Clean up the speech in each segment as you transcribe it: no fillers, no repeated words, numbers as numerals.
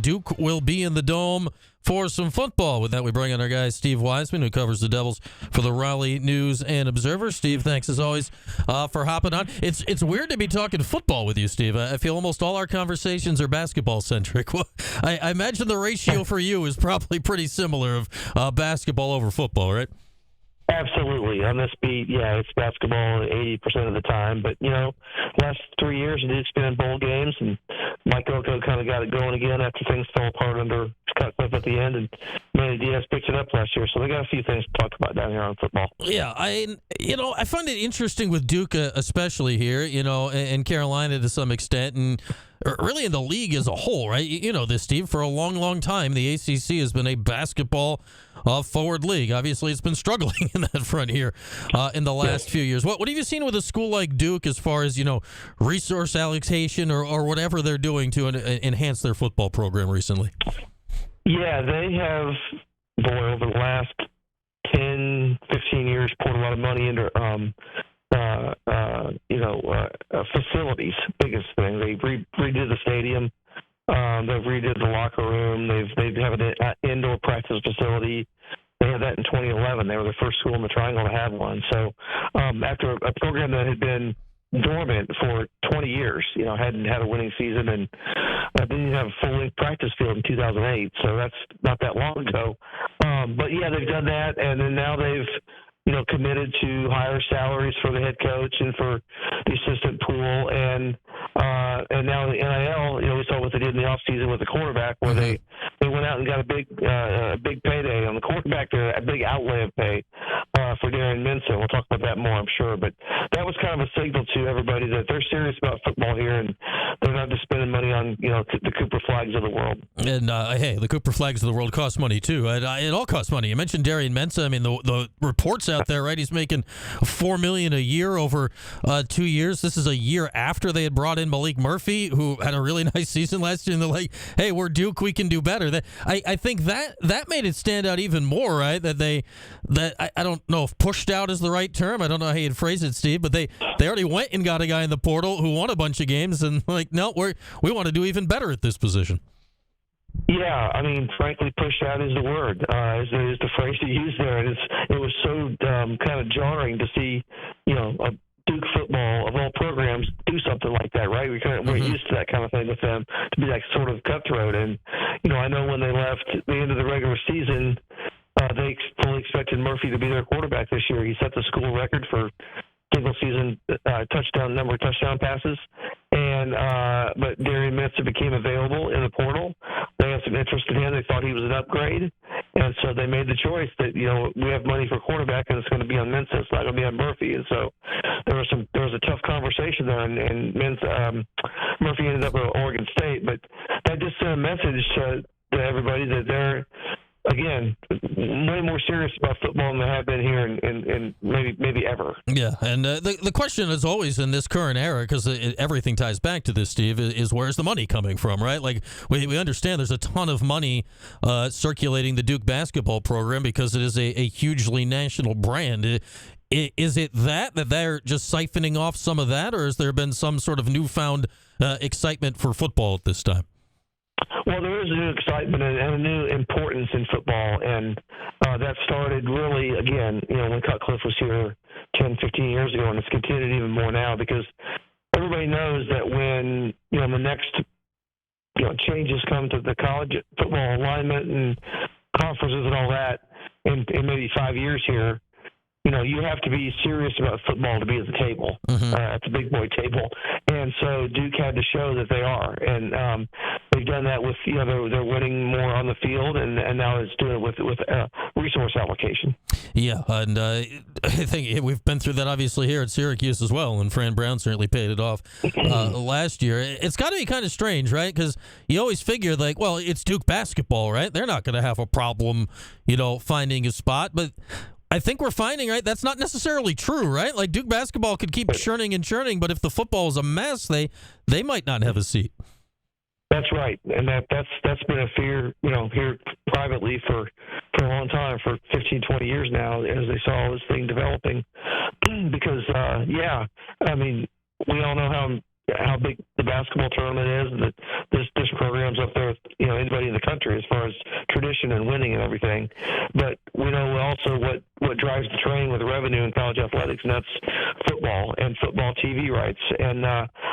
Duke will be in the Dome for some football. With that, we bring in our guy, Steve Wiseman, who covers the Devils for the Raleigh News and Observer. Steve, thanks as always for hopping on. It's weird to be talking football with you, Steve. I feel almost all our conversations are basketball-centric. I imagine the ratio for you is probably pretty similar of basketball over football, right? Absolutely. On this beat, yeah, it's basketball 80% of the time. But, last 3 years, Duke's been in bowl games, and Mike Elko kind of got it going again after things fell apart under Scott Cliff at the end, and Manny Diaz picked it up last year. So they got a few things to talk about down here on football. Yeah, I find it interesting with Duke, especially here, and Carolina to some extent, and really in the league as a whole, right? You know this, Steve. For a long, long time, the ACC has been a basketball forward league. Obviously, it's been struggling in that front here in the last few years. What have you seen with a school like Duke as far as, resource allocation or whatever they're doing to enhance their football program recently? Yeah, they have, over the last 10, 15 years, poured a lot of money into facilities. Biggest thing. They redid the stadium. They've redid the locker room. They have an indoor practice facility. They had that in 2011. They were the first school in the Triangle to have one. So after a program that had been dormant for 20 years, hadn't had a winning season, and didn't have a full-length practice field in 2008. So that's not that long ago. But yeah, they've done that, and then now they've committed to higher salaries for the head coach and for the assistant pool, and now the NIL. We saw what they did in the offseason with the quarterback, where they went out and got a big payday on the quarterback, a big outlay of pay for Darren Minson. We'll talk about that more, I'm sure, but that was kind of a signal to everybody that they're serious about football here, and they're not just spending money on the Cooper Flags of the world. And hey, the Cooper Flags of the world cost money too. It all costs money. You mentioned Darren Minson. I mean, the reports out there, right? He's making $4 million a year over 2 years. This is a year after they had brought in Malik Murphy, who had a really nice season last year. And they're like, "Hey, we're Duke. We can do better." I think that made it stand out even more, right? I don't know if pushed out is the right term. I don't know how you'd phrase it, Steve, but they already went and got a guy in the portal who won a bunch of games, and no, we want to do even better at this position. Yeah, I mean, frankly, pushed out is the word, is the phrase to use there. And it was so kind of jarring to see, a Duke football of all programs do something like that, right? We're used to that kind of thing with them, to be like sort of cutthroat. And, I know when they left the end of the regular season, they fully expected Murphy to be their quarterback this year. He set the school record for single season number of touchdown passes, and but Darren Minson became available in the portal. They had some interest in him. They thought he was an upgrade, and so they made the choice that we have money for quarterback, and it's going to be on Minson. It's not going to be on Murphy. And so there was a tough conversation there, and Murphy ended up at Oregon State, but that just sent a message to everybody that they're, again, way more serious about football than they have been here in maybe ever. Yeah, and the question is always in this current era, because everything ties back to this, Steve, is where's the money coming from, right? Like, we understand there's a ton of money circulating the Duke basketball program because it is a hugely national brand. Is it that they're just siphoning off some of that, or has there been some sort of newfound excitement for football at this time? Well, there is a new excitement and a new importance in football, and that started really, again, when Cutcliffe was here 10, 15 years ago, and it's continued even more now, because everybody knows that when, the next, changes come to the college football alignment and conferences and all that in maybe 5 years here, you have to be serious about football to be at the table, at the big boy table. And so Duke had to show that they are. And they've done that with, they're winning more on the field, and now it's doing it with resource allocation. Yeah, and I think we've been through that obviously here at Syracuse as well, and Fran Brown certainly paid it off last year. It's got to be kind of strange, right? Because you always figure, it's Duke basketball, right? They're not going to have a problem, finding a spot. But I think we're finding, right, that's not necessarily true, right? Like, Duke basketball could keep churning and churning, but if the football is a mess, they might not have a seat. That's right, and that's been a fear, here privately for a long time, for 15, 20 years now, as they saw this thing developing. Because, I mean, we all know how how big the basketball tournament is, and that this program's up there with anybody in the country as far as tradition and winning and everything. But we know also what drives the train with revenue in college athletics, and that's football and football TV rights. And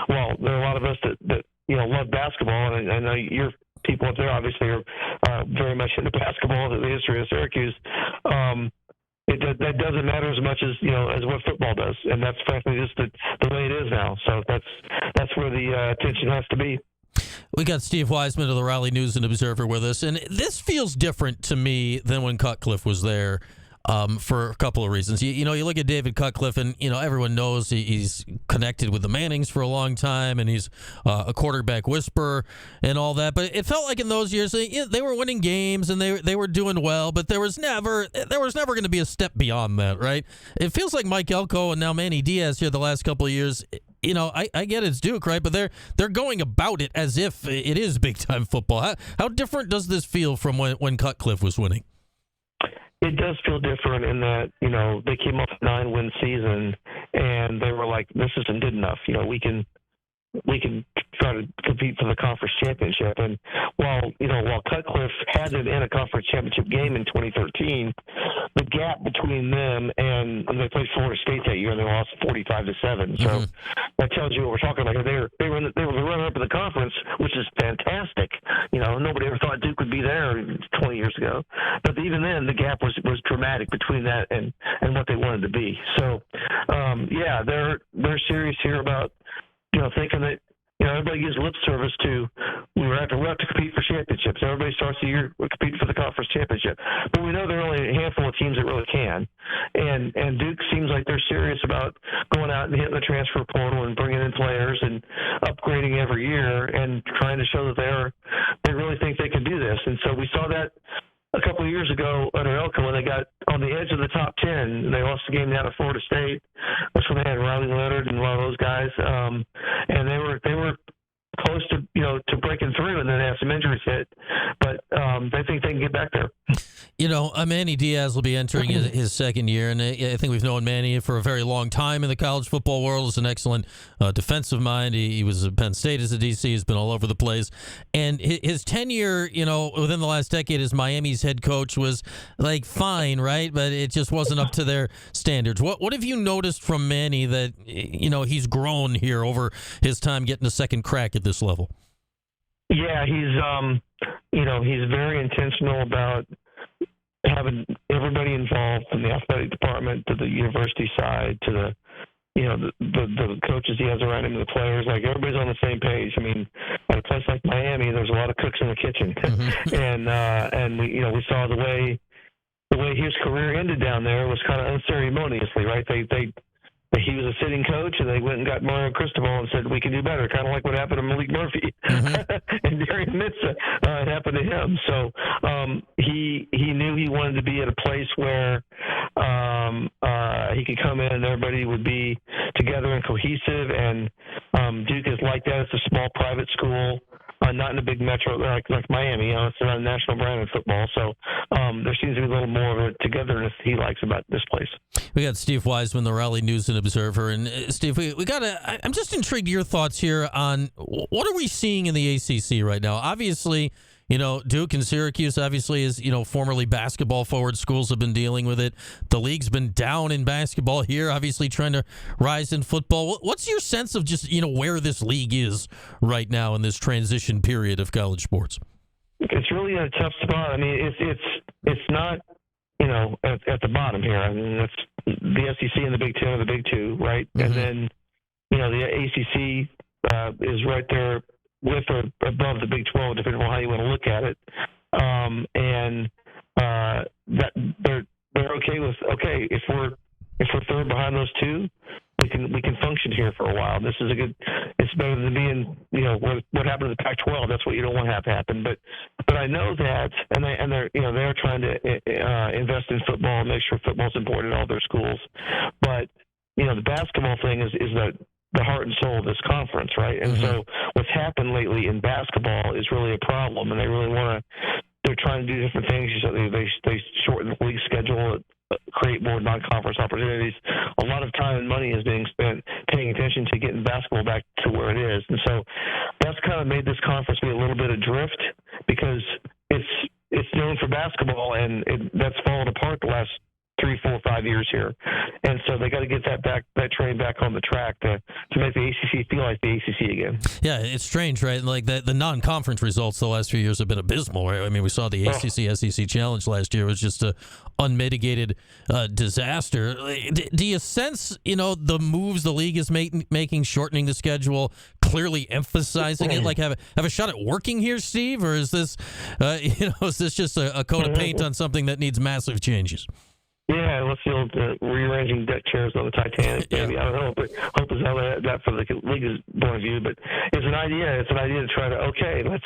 well, there are a lot of us that love basketball, and I know your people up there obviously are very much into basketball, the history of Syracuse. That doesn't matter as much as what football does, and that's frankly just the way it is now. So that's where the attention has to be. We got Steve Wiseman of the Raleigh News and Observer with us, and this feels different to me than when Cutcliffe was there. For a couple of reasons. You look at David Cutcliffe, and everyone knows he's connected with the Mannings for a long time, and he's a quarterback whisperer and all that. But it felt like in those years they were winning games and they were doing well, but there was never going to be a step beyond that, right? It feels like Mike Elko and now Manny Diaz here the last couple of years. I get it's Duke, right? But they're going about it as if it is big time football. How different does this feel from when Cutcliffe was winning? It does feel different in that, they came off a 9-win season and they were like, this isn't good enough. We can try to compete for the conference championship. And while Cutcliffe had it in a conference championship game in 2013, the gap between them and they played Florida State that year and they lost 45-7. So that tells you what we're talking about. They were the runner-up in the conference, which is fantastic. Nobody ever thought Duke would be there 20 years ago. But even then, the gap was dramatic between that and what they wanted to be. So, they're serious here about thinking that everybody gives lip service to we have to compete for championships. Everybody starts the year competing for the conference championship, but we know there are only a handful of teams that really can. And Duke seems like they're serious about going out and hitting the transfer portal and bringing in players and upgrading every year and trying to show that they really think they can do this. And so we saw that a couple of years ago under Elko when they got on the edge of the top 10 and they lost the game down at Florida State. That's when they had Riley Leonard and a lot of those guys. And they were close to breaking through, and then they had some injuries hit. But they think they can get back there. Manny Diaz will be entering his second year, and I think we've known Manny for a very long time in the college football world. He's an excellent defensive mind. He was at Penn State as a DC. He's been all over the place. And his tenure, within the last decade as Miami's head coach was like fine, right? But it just wasn't up to their standards. What have you noticed from Manny that, he's grown here over his time getting a second crack at this level? Yeah, he's very intentional about having everybody involved from the athletic department to the university side to the coaches he has around him, the players. Like everybody's on the same page. I mean, at a place like Miami, there's a lot of cooks in the kitchen, and we saw the way his career ended down there was kind of unceremoniously, right? He was a sitting coach, and they went and got Mario Cristobal and said, we can do better, kind of like what happened to Malik Murphy and Darian Mitza. It happened to him. So he knew he wanted to be at a place where he could come in and everybody would be together and cohesive. And Duke is like that. It's a small private school. Not in a big metro like Miami. It's not a national brand in football. So there seems to be a little more of a togetherness he likes about this place. We got Steve Wiseman, the Raleigh News and Observer. And Steve, I'm just intrigued your thoughts here on what are we seeing in the ACC right now? Obviously, Duke and Syracuse, obviously, as formerly basketball forward schools have been dealing with it. The league's been down in basketball here, obviously trying to rise in football. What's your sense of just, where this league is right now in this transition period of college sports? It's really a tough spot. I mean, it's not, at the bottom here. I mean, it's the SEC and the Big Ten are the big two, right? Mm-hmm. And then, the ACC is right there with or above the Big 12, depending on how you want to look at it, and that they're okay with if we're third behind those two, we can function here for a while. This is it's better than being what happened to the Pac-12. That's what you don't want to have happen. But I know that, and they're trying to invest in football and make sure football's important in all their schools. But the basketball thing is the heart and soul of this conference, right? And so what's happened lately in basketball is really a problem, and they're trying to do different things. They shorten the league schedule, create more non-conference opportunities. A lot of time and money is being spent paying attention to getting basketball back to where it is. And so that's kind of made this conference be a little bit adrift because it's known for basketball, and that's fallen apart the last 3, 4, 5 years here. And so they got to get that train back on the track to make the ACC feel like the ACC again. Yeah, it's strange, right? Like the non-conference results the last few years have been abysmal, right? I mean, we saw the ACC-SEC Challenge last year. It was just a unmitigated disaster. Do you sense, the moves the league is making, shortening the schedule, clearly emphasizing it, like have a shot at working here, Steve? Or is this, is this just a coat of paint on something that needs massive changes? Yeah, let's see, rearranging deck chairs on the Titanic. Maybe I don't know, but hope is how that from the league's point of view. But it's an idea. It's an idea to try to let's.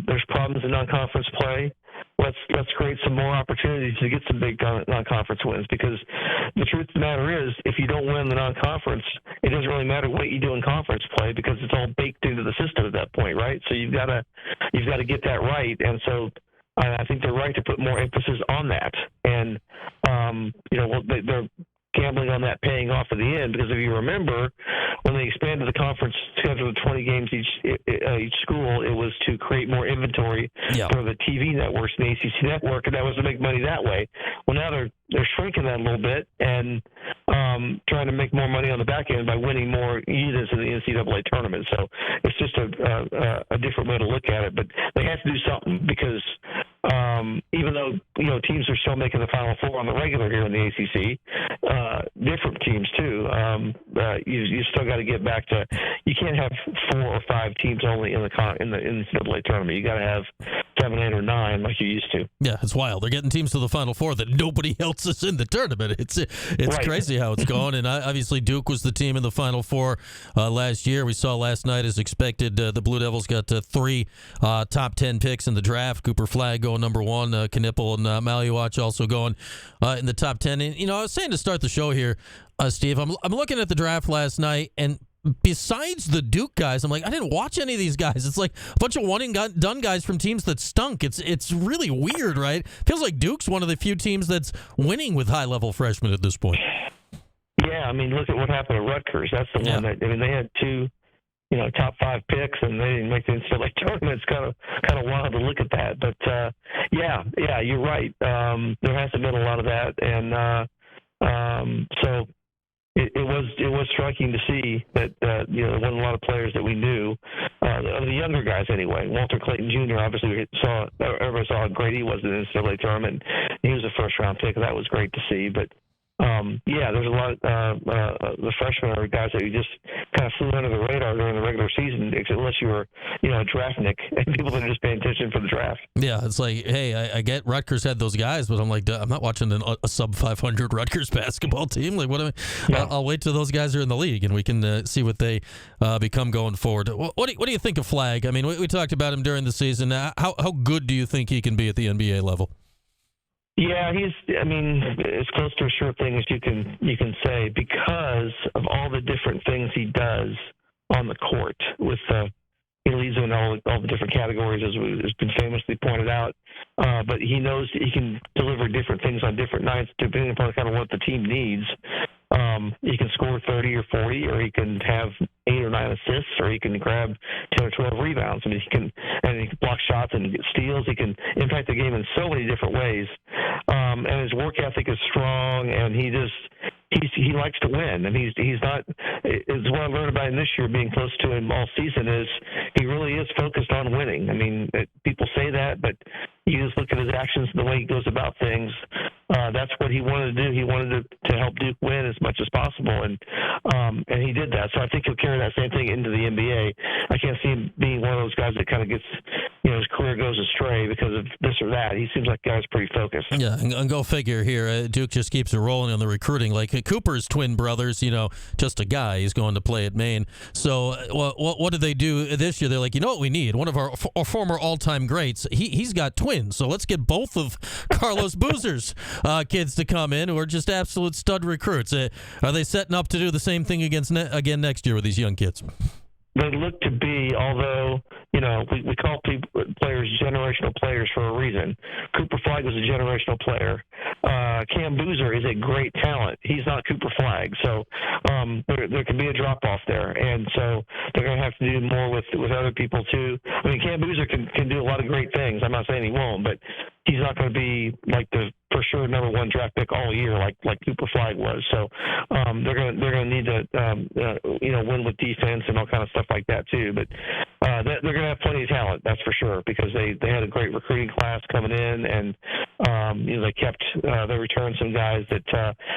There's problems in non-conference play. Let's create some more opportunities to get some big non-conference wins, because the truth of the matter is, if you don't win the non-conference, it doesn't really matter what you do in conference play because it's all baked into the system at that point, right? So you've got to get that right, and so. I think they're right to put more emphasis on that, and they're gambling on that paying off at the end, because if you remember, when they expanded the conference schedule to 20 games each school, it was to create more inventory for the TV networks and the ACC network, and that was to make money that way. Well, now they're shrinking that a little bit and trying to make more money on the back end by winning more units in the NCAA tournament. So it's just a different way to look at it, but they have to do something, because even though teams are still making the Final Four on the regular here in the ACC, different teams too. You still got to get back to, you can't have 4 or 5 teams only in the NCAA tournament. You got to have 7, 8, or 9 like you used to. Yeah, it's wild. They're getting teams to the Final Four that nobody else is in the tournament. It's right. Crazy how it's going. And obviously Duke was the team in the Final Four last year. We saw last night, as expected, the Blue Devils got 3 top 10 picks in the draft. Cooper Flagg going number 1, Knipple and Maluach also going in the top 10. And I was saying to start the show here, Steve, I'm looking at the draft last night, and besides the Duke guys, I'm like, I didn't watch any of these guys. It's like a bunch of one-and-done guys from teams that stunk. It's really weird, right? Feels like Duke's one of the few teams that's winning with high-level freshmen at this point. Yeah, I mean, look at what happened at Rutgers. That's the one that, they had 2, top 5 picks, and they didn't make the NCAA tournament. It's kind of wild to look at that. But yeah, you're right. There hasn't been a lot of that, and so it was striking to see that there wasn't a lot of players that we knew, of the younger guys anyway. Walter Clayton Jr. obviously everybody saw how great he was in the NCAA tournament. He was a first-round pick, and that was great to see. But there's a lot of the freshmen are guys that you just kind of flew under the radar during the regular season, unless you were, a draftnik and people that are just paying attention for the draft. Yeah, it's like, hey, I get Rutgers had those guys, but I'm like, I'm not watching a sub-500 Rutgers basketball team. Like, what am I? Yeah. I'll wait till those guys are in the league and we can see what they become going forward. What do you think of Flagg? I mean, we talked about him during the season. How good do you think he can be at the NBA level? Yeah, as close to a sure thing as you can say, because of all the different things he does on the court. With he leads in all the different categories, as has been famously pointed out. But he knows he can deliver different things on different nights, depending upon kind of what the team needs. He can score 30 or 40, or he can have 8 or 9 assists, or he can grab 10 or 12 rebounds. I mean, he can block shots and get steals. He can impact the game in so many different ways. And his work ethic is strong, and he likes to win. And he's not. It's what I learned about him this year, being close to him all season, is he really is focused on winning. I mean, people say that, but you just look at his actions and the way he goes about things. That's what he wanted to do. He wanted to help Duke win as much as possible, and he did that. So I think he'll carry that same thing into the NBA. I can't see him being one of those guys that kind of gets, his career goes astray because of this or that. He seems like a guy who's pretty focused. Yeah, and go figure here. Duke just keeps it rolling on the recruiting. Like Cooper's twin brothers, just a guy. He's going to play at Maine. So what did they do this year? They're like, what we need? One of our former all-time greats, he's got twins. So let's get both of Carlos Boozer's kids to come in, who are just absolute stud recruits. Are they setting up to do the same thing again next year with these young kids? They look to be, although, we call players generational players for a reason. Cooper Flagg was a generational player. Cam Boozer is a great talent. He's not Cooper Flagg, so there can be a drop off there, and so they're going to have to do more with other people too. I mean, Cam Boozer can do a lot of great things. I'm not saying he won't, but he's not going to be like the for sure number one draft pick all year like Cooper Flagg was. So they're going to need to win with defense and all kind of stuff like that too. But they're going to have plenty of talent, that's for sure, because they had a great recruiting class coming in, and they returned some guys that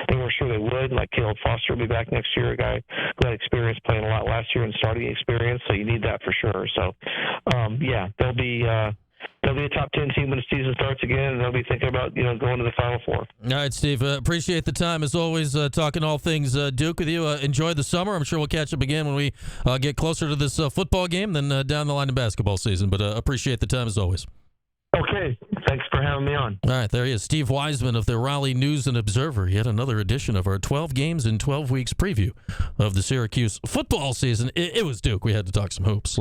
they weren't sure they would, like Caleb Foster will be back next year, a guy who had experience playing a lot last year and starting experience, so you need that for sure. So they'll be a top 10 team when the season starts again, and they'll be thinking about going to the Final Four. All right, Steve. Appreciate the time as always. Talking all things Duke with you. Enjoy the summer. I'm sure we'll catch up again when we get closer to this football game than down the line in basketball season. But appreciate the time as always. Okay. Thanks for having me on. All right, there he is, Steve Wiseman of the Raleigh News and Observer. Yet another edition of our 12 games in 12 weeks preview of the Syracuse football season. It was Duke. We had to talk some hoops.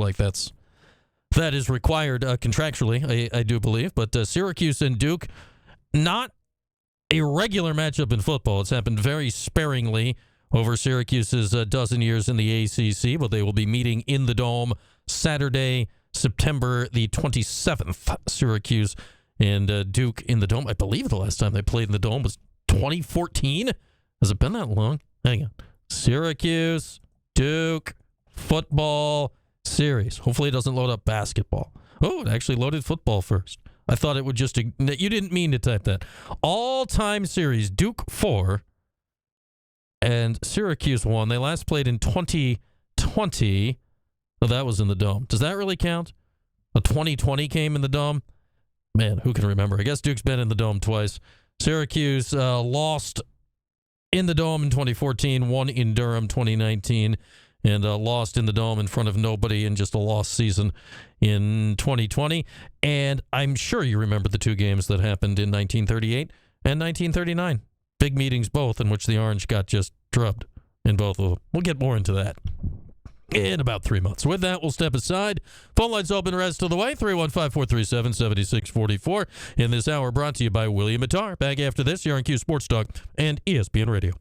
That is required contractually, I do believe. But Syracuse and Duke, not a regular matchup in football. It's happened very sparingly over Syracuse's dozen years in the ACC, but they will be meeting in the Dome Saturday, September the 27th. Syracuse and Duke in the Dome. I believe the last time they played in the Dome was 2014. Has it been that long? Hang on. Syracuse, Duke, football series. Hopefully it doesn't load up basketball. Oh, it actually loaded football first. I thought it would just... You didn't mean to type that. All-time series, Duke 4 and Syracuse 1. They last played in 2020. Oh, that was in the Dome. Does that really count? A 2020 came in the Dome? Man, who can remember? I guess Duke's been in the Dome twice. Syracuse lost in the Dome in 2014, won in Durham 2019, and lost in the Dome in front of nobody in just a lost season in 2020. And I'm sure you remember the two games that happened in 1938 and 1939. Big meetings both, in which the Orange got just drubbed in both of them. We'll get more into that in about 3 months. With that, we'll step aside. Phone lines open, rest of the way, 315-437-7644. In this hour, brought to you by William Attar. Back after this, here on Q Sports Talk and ESPN Radio.